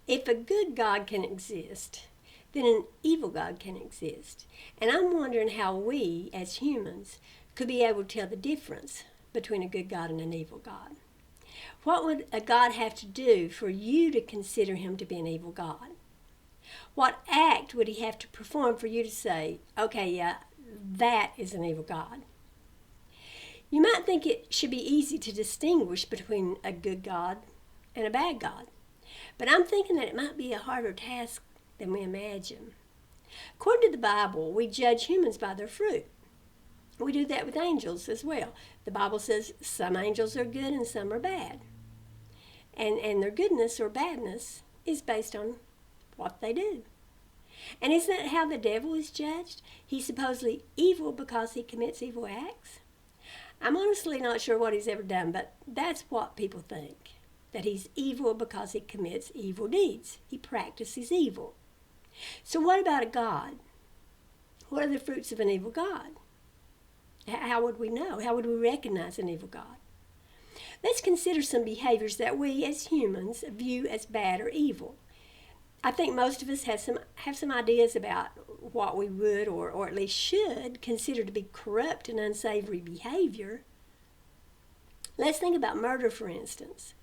If a good God can exist, then an evil God can exist. And I'm wondering how we, as humans, could be able to tell the difference between a good God and an evil God. What would a God have to do for you to consider him to be an evil God? What act would he have to perform for you to say, okay, yeah, that is an evil God? You might think it should be easy to distinguish between a good God and a bad God, but I'm thinking that it might be a harder task than we imagine. According to the Bible, we judge humans by their fruit. We do that with angels as well. The Bible says some angels are good and some are bad. And their goodness or badness is based on what they do. And isn't that how the devil is judged? He's supposedly evil because he commits evil acts. I'm honestly not sure what he's ever done, but that's what people think. That he's evil because he commits evil deeds. He practices evil. So what about a God? What are the fruits of an evil God? How would we know? How would we recognize an evil God? Let's consider some behaviors that we as humans view as bad or evil. I think most of us have some ideas about what we would or at least should consider to be corrupt and unsavory behavior. Let's think about murder, for instance.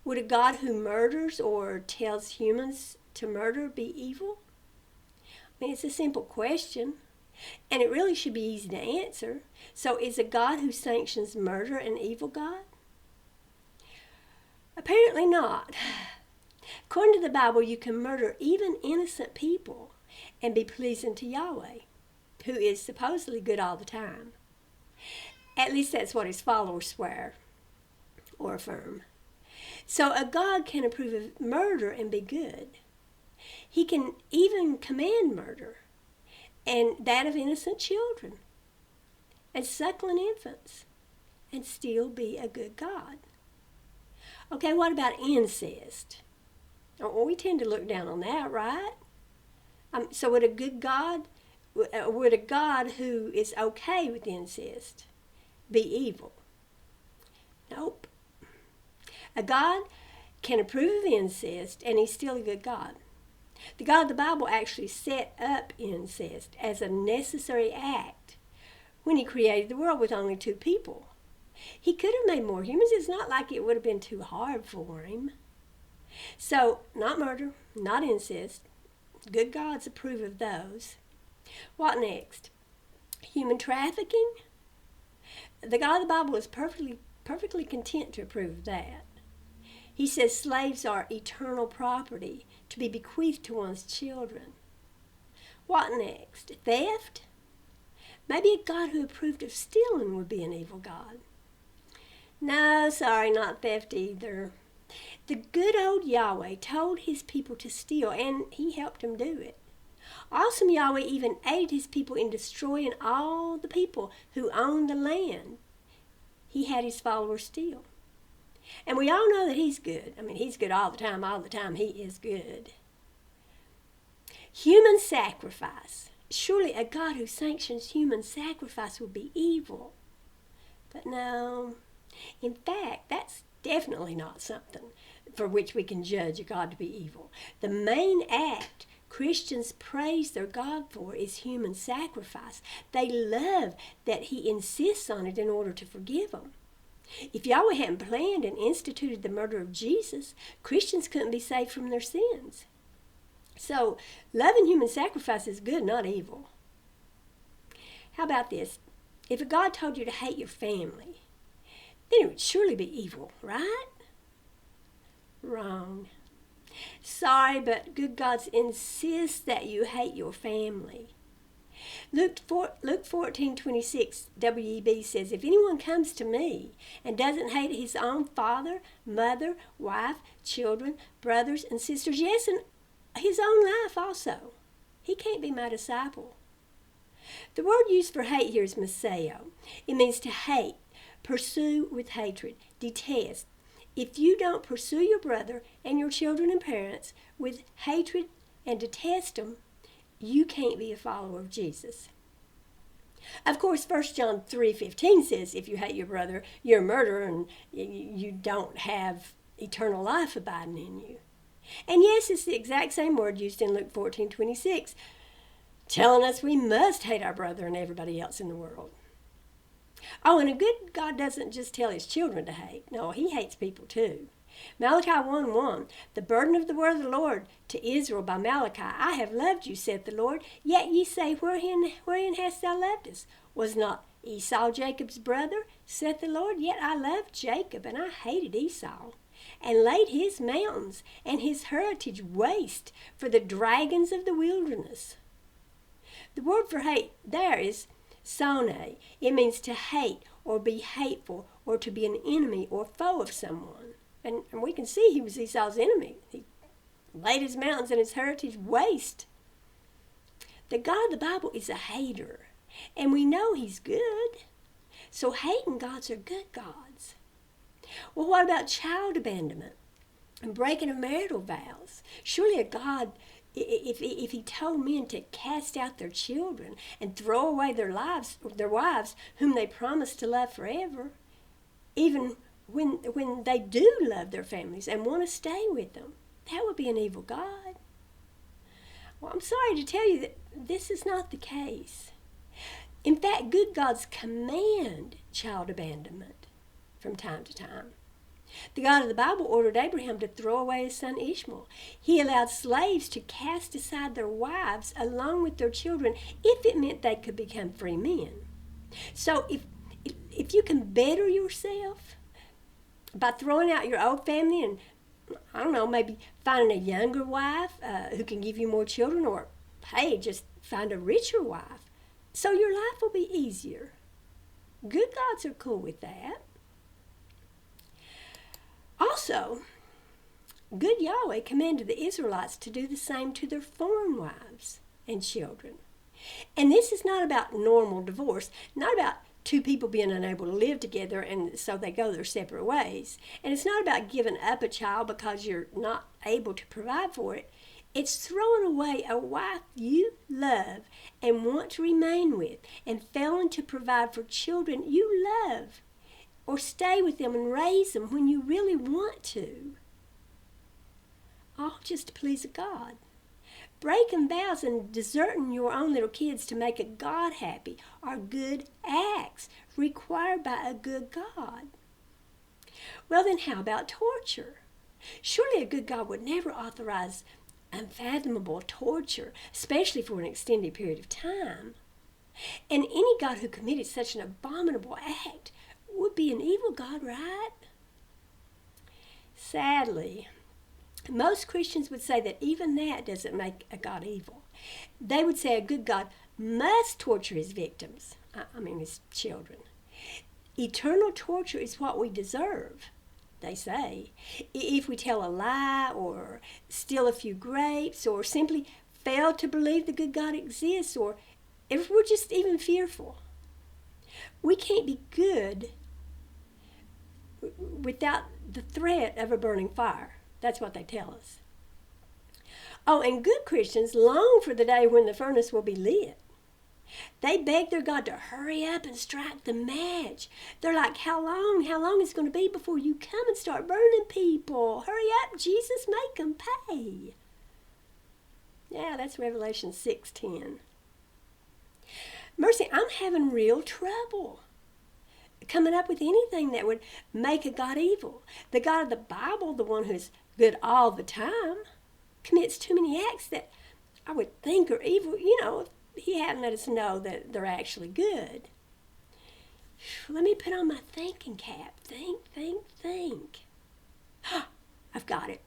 Would a God who murders or tells humans to murder be evil? I mean, it's a simple question, and it really should be easy to answer. So is a God who sanctions murder an evil God? Apparently not. According to the Bible, you can murder even innocent people and be pleasing to Yahweh, who is supposedly good all the time. At least that's what his followers swear or affirm. So a God can approve of murder and be good. He can even command murder, and that of innocent children and suckling infants, and still be a good God. Okay, what about incest? Oh, we tend to look down on that, right? So would a God who is okay with incest be evil? Nope. A God can approve of incest, and he's still a good God. The God of the Bible actually set up incest as a necessary act when he created the world with only two people. He could have made more humans. It's not like it would have been too hard for him. So, not murder, not incest. Good gods approve of those. What next? Human trafficking? The God of the Bible is perfectly content to approve of that. He says slaves are eternal property to be bequeathed to one's children. What next? Theft? Maybe a God who approved of stealing would be an evil God. No, sorry, not theft either. The good old Yahweh told his people to steal, and he helped them do it. Awesome Yahweh even aided his people in destroying all the people who owned the land he had his followers steal. And we all know that he's good. I mean, he's good all the time he is good. Human sacrifice. Surely a God who sanctions human sacrifice would be evil. But no. In fact, that's definitely not something for which we can judge a God to be evil. The main act Christians praise their God for is human sacrifice. They love that he insists on it in order to forgive them. If Yahweh hadn't planned and instituted the murder of Jesus, Christians couldn't be saved from their sins. So, loving human sacrifice is good, not evil. How about this? If a God told you to hate your family, then it would surely be evil, right? Wrong. Sorry, but good gods insist that you hate your family. Luke 14:26, W.E.B. says, if anyone comes to me and doesn't hate his own father, mother, wife, children, brothers, and sisters, yes, and his own life also, he can't be my disciple. The word used for hate here is meseo. It means to hate, pursue with hatred, detest. If you don't pursue your brother and your children and parents with hatred and detest them, you can't be a follower of Jesus. Of course, 1 John 3:15 says, if you hate your brother, you're a murderer and you don't have eternal life abiding in you. And yes, it's the exact same word used in Luke 14:26, telling us we must hate our brother and everybody else in the world. Oh, and a good God doesn't just tell his children to hate. No, he hates people too. Malachi 1:1, the burden of the word of the Lord to Israel by Malachi, I have loved you, saith the Lord, yet ye say, wherein hast thou loved us? Was not Esau Jacob's brother, saith the Lord? Yet I loved Jacob, and I hated Esau, and laid his mountains and his heritage waste for the dragons of the wilderness. The word for hate there is sonne. It means to hate or be hateful or to be an enemy or foe of someone. And we can see he was Esau's enemy. He laid his mountains and his heritage waste. The God of the Bible is a hater, and we know he's good. So hating gods are good gods. Well, what about child abandonment and breaking of marital vows? Surely a God, if he told men to cast out their children and throw away their wives whom they promised to love forever, even when they do love their families and want to stay with them, that would be an evil God. Well, I'm sorry to tell you that this is not the case. In fact, good gods command child abandonment from time to time. The God of the Bible ordered Abraham to throw away his son Ishmael. He allowed slaves to cast aside their wives along with their children if it meant they could become free men. So if you can better yourself by throwing out your old family and, I don't know, maybe finding a younger wife who can give you more children, or, hey, just find a richer wife, so your life will be easier. Good gods are cool with that. Also, good Yahweh commanded the Israelites to do the same to their foreign wives and children. And this is not about normal divorce, not about two people being unable to live together and so they go their separate ways. And it's not about giving up a child because you're not able to provide for it. It's throwing away a wife you love and want to remain with and failing to provide for children you love or stay with them and raise them when you really want to. All just to please a God. Breaking vows and deserting your own little kids to make a God happy are good acts required by a good God. Well, then how about torture? Surely a good God would never authorize unfathomable torture, especially for an extended period of time. And any God who committed such an abominable act would be an evil God, right? Sadly, most Christians would say that even that doesn't make a God evil. They would say a good God must torture his victims, his children. Eternal torture is what we deserve, they say, if we tell a lie or steal a few grapes or simply fail to believe the good God exists, or if we're just even fearful. We can't be good without the threat of a burning fire. That's what they tell us. Oh, and good Christians long for the day when the furnace will be lit. They beg their God to hurry up and strike the match. They're like, how long? How long is it going to be before you come and start burning people? Hurry up, Jesus, make them pay. Yeah, that's Revelation 6:10. Mercy, I'm having real trouble coming up with anything that would make a God evil. The God of the Bible, the one who's good all the time, commits too many acts that I would think are evil, if he hadn't let us know that they're actually good. Let me put on my thinking cap. Think. I've got it.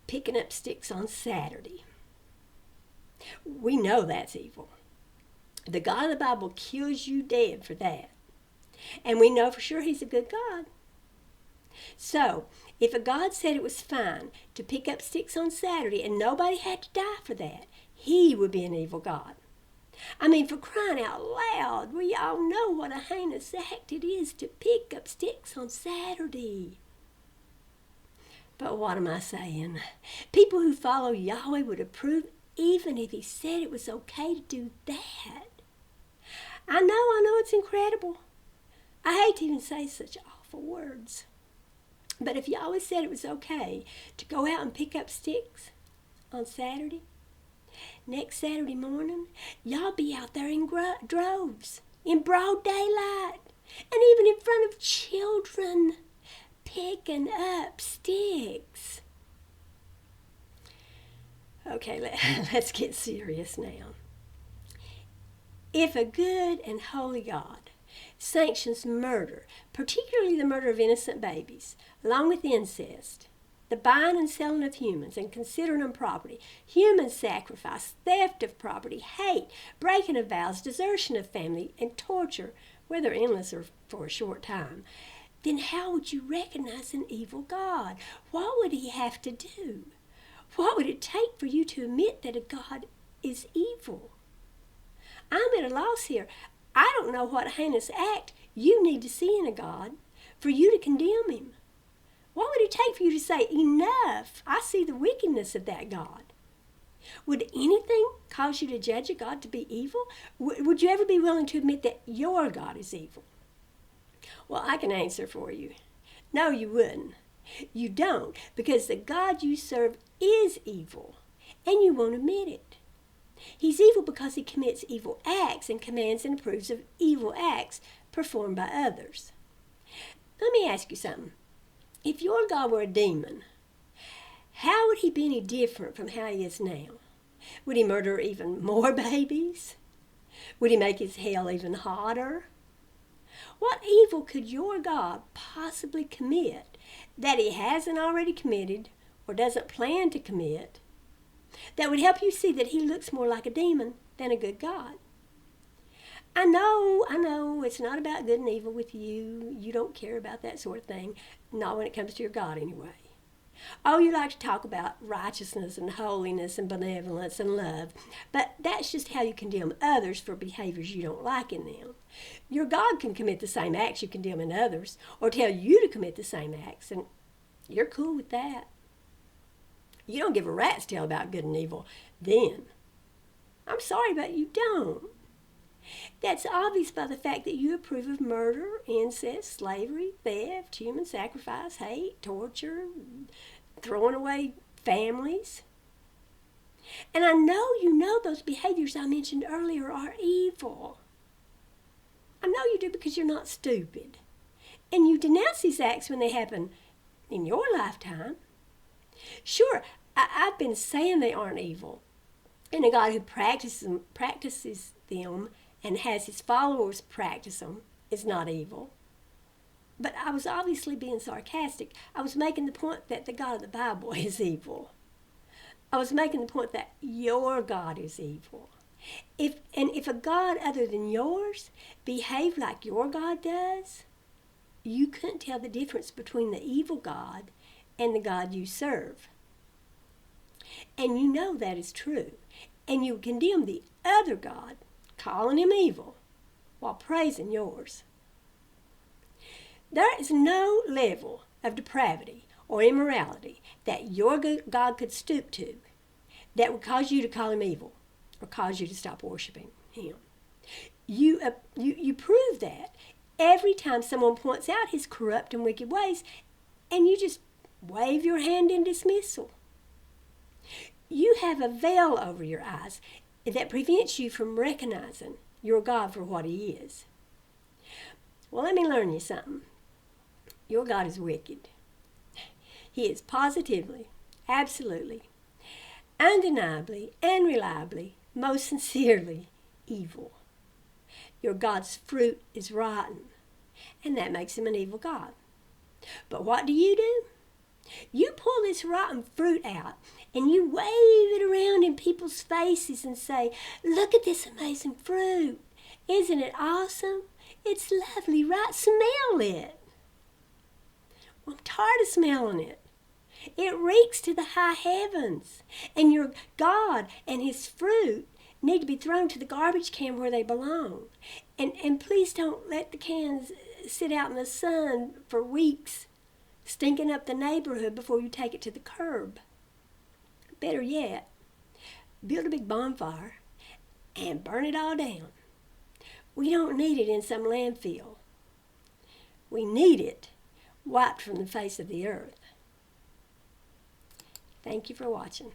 Picking up sticks on Saturday. We know that's evil. The God of the Bible kills you dead for that. And we know for sure he's a good God. So, if a God said it was fine to pick up sticks on Saturday and nobody had to die for that, he would be an evil God. For crying out loud, we all know what a heinous act it is to pick up sticks on Saturday. But what am I saying? People who follow Yahweh would approve even if he said it was okay to do that. I know it's incredible. I hate to even say such awful words. But if Yahweh said it was okay to go out and pick up sticks on Saturday, next Saturday morning, y'all be out there in droves, in broad daylight, and even in front of children, picking up sticks. Okay, let's get serious now. If a good and holy God sanctions murder, particularly the murder of innocent babies, along with incest, the buying and selling of humans and considering them property, human sacrifice, theft of property, hate, breaking of vows, desertion of family, and torture, whether endless or for a short time, then how would you recognize an evil God? What would he have to do? What would it take for you to admit that a God is evil? I'm at a loss here. I don't know what heinous act you need to see in a God for you to condemn him. What would it take for you to say, enough, I see the wickedness of that God? Would anything cause you to judge a God to be evil? Would you ever be willing to admit that your God is evil? Well, I can answer for you. No, you wouldn't. You don't, because the God you serve is evil, and you won't admit it. He's evil because he commits evil acts and commands and approves of evil acts performed by others. Let me ask you something. If your God were a demon, how would he be any different from how he is now? Would he murder even more babies? Would he make his hell even hotter? What evil could your God possibly commit that he hasn't already committed or doesn't plan to commit that would help you see that he looks more like a demon than a good God? I know, it's not about good and evil with you. You don't care about that sort of thing. Not when it comes to your God anyway. Oh, you like to talk about righteousness and holiness and benevolence and love, but that's just how you condemn others for behaviors you don't like in them. Your God can commit the same acts you condemn in others, or tell you to commit the same acts, and you're cool with that. You don't give a rat's tail about good and evil then. I'm sorry, but you don't. That's obvious by the fact that you approve of murder, incest, slavery, theft, human sacrifice, hate, torture, throwing away families. And I know you know those behaviors I mentioned earlier are evil. I know you do because you're not stupid. And you denounce these acts when they happen in your lifetime. Sure, I've been saying they aren't evil. And a God who practices them and has his followers practice them is not evil. But I was obviously being sarcastic. I was making the point that the God of the Bible is evil. I was making the point that your God is evil. If a God other than yours behaved like your God does, you couldn't tell the difference between the evil God and the God you serve. And you know that is true. And you condemn the other God, calling him evil, while praising yours. There is no level of depravity or immorality that your God could stoop to that would cause you to call him evil or cause you to stop worshiping him. You prove that every time someone points out his corrupt and wicked ways, and you just wave your hand in dismissal. You have a veil over your eyes that prevents you from recognizing your God for what he is. Well, let me learn you something. Your God is wicked. He is positively, absolutely, undeniably, and reliably, most sincerely evil. Your God's fruit is rotten, and that makes him an evil God. But what do? You pull this rotten fruit out and you wave it around in people's faces and say, look at this amazing fruit. Isn't it awesome? It's lovely, right? Smell it. Well, I'm tired of smelling it. It reeks to the high heavens. And your God and his fruit need to be thrown to the garbage can where they belong. And please don't let the cans sit out in the sun for weeks, stinking up the neighborhood before you take it to the curb. Better yet, build a big bonfire and burn it all down. We don't need it in some landfill. We need it wiped from the face of the earth. Thank you for watching.